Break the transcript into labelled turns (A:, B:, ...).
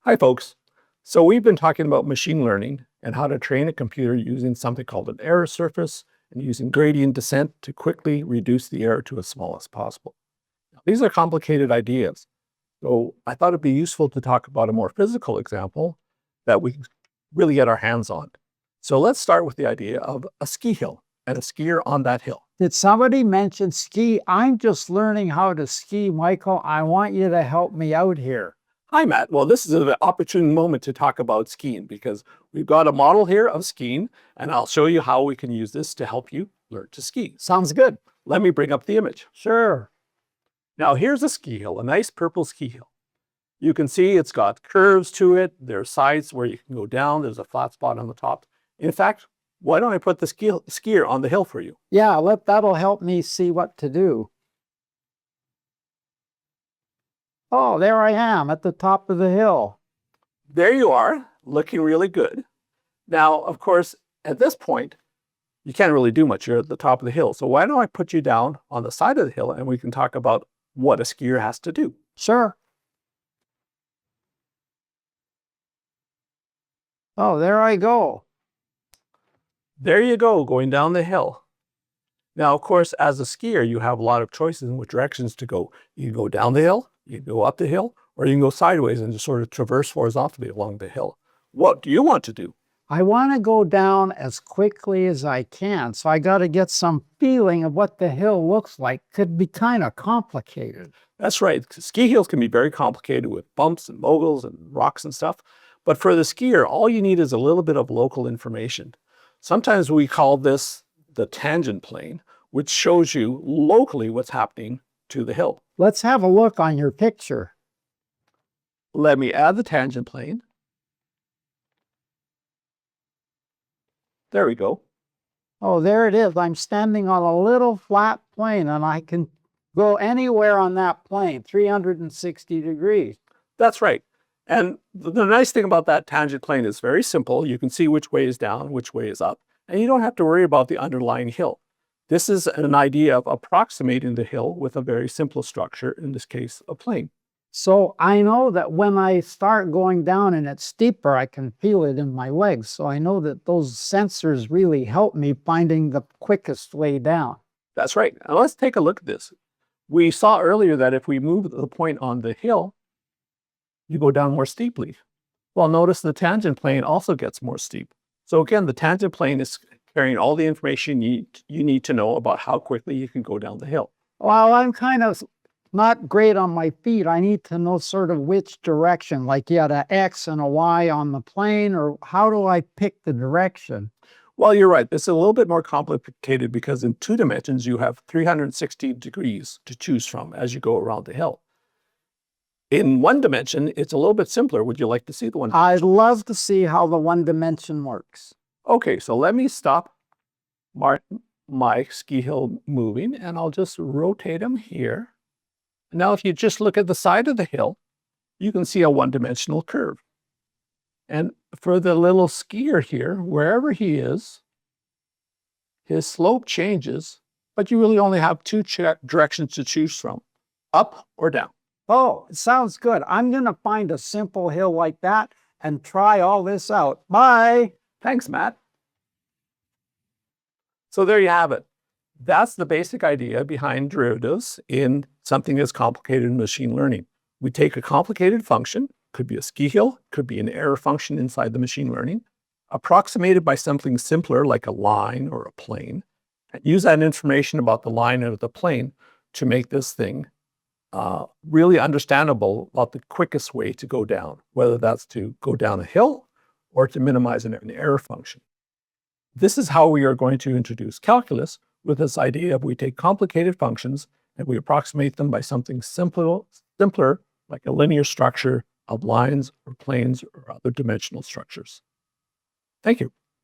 A: Hi, folks. So we've been talking about machine learning and how to train a computer using something called an error surface and using gradient descent to quickly reduce the error to as small as possible. Now, these are complicated ideas. So I thought it'd be useful to talk about a more physical example that we can really get our hands on. So let's start with the idea of a ski hill and a skier on that hill.
B: Did somebody mention ski? I'm just learning how to ski, Michael. I want you to help me out here.
A: Hi, Matt. Well, this is an opportune moment to talk about skiing because we've got a model here of skiing, and I'll show you how we can use this to help you learn to ski.
B: Sounds good.
A: Let me bring up the image.
B: Sure.
A: Now, here's a ski hill, a nice purple ski hill. You can see it's got curves to it. There are sides where you can go down. There's a flat spot on the top. In fact, why don't I put the skier on the hill for you?
B: Yeah, that'll help me see what to do. Oh, there I am at the top of the hill.
A: There you are, looking really good. Now, of course, at this point, you can't really do much. You're at the top of the hill. So why don't I put you down on the side of the hill and we can talk about what a skier has to do.
B: Sure. Oh, there I go.
A: There you go, going down the hill. Now, of course, as a skier, you have a lot of choices in which directions to go. You can go down the hill, you can go up the hill, or you can go sideways and just sort of traverse horizontally along the hill. What do you want to do?
B: I want to go down as quickly as I can, so I got to get some feeling of what the hill looks like. Could be kind of complicated.
A: That's right. Ski hills can be very complicated with bumps and moguls and rocks and stuff. But for the skier, all you need is a little bit of local information. Sometimes we call this the tangent plane, which shows you locally what's happening to the hill.
B: Let's have a look on your picture.
A: Let me add the tangent plane. There we go.
B: Oh, there it is. I'm standing on a little flat plane and I can go anywhere on that plane, 360 degrees.
A: That's right. And the nice thing about that tangent plane is very simple. You can see which way is down, which way is up, and you don't have to worry about the underlying hill. This is an idea of approximating the hill with a very simple structure, in this case, a plane.
B: So I know that when I start going down and it's steeper, I can feel it in my legs. So I know that those sensors really help me finding the quickest way down.
A: That's right. Now let's take a look at this. We saw earlier that if we move the point on the hill, you go down more steeply. Well, notice the tangent plane also gets more steep. So again, the tangent plane is carrying all the information you need to know about how quickly you can go down the hill.
B: Well, I'm kind of not great on my feet. I need to know sort of which direction, like you had an X and a Y on the plane, or how do I pick the direction?
A: Well, you're right. It's a little bit more complicated because in 2 dimensions, you have 360 degrees to choose from as you go around the hill. In 1 dimension, it's a little bit simpler. Would you like to see the 1 dimension?
B: I'd love to see how the 1 dimension works.
A: Okay, so let me stop my ski hill moving, and I'll just rotate them here. Now, if you just look at the side of the hill, you can see a 1-dimensional curve. And for the little skier here, wherever he is, his slope changes, but you really only have 2 directions to choose from, up or down.
B: Oh, it sounds good. I'm going to find a simple hill like that and try all this out. Bye.
A: Thanks, Matt. So there you have it. That's the basic idea behind derivatives in something that's complicated in machine learning. We take a complicated function, could be a ski hill, could be an error function inside the machine learning, approximate it by something simpler like a line or a plane, and use that information about the line or the plane to make this thing really understandable about the quickest way to go down, whether that's to go down a hill or to minimize an error function. This is how we are going to introduce calculus with this idea of we take complicated functions and we approximate them by something simpler like a linear structure of lines or planes or other dimensional structures. Thank you.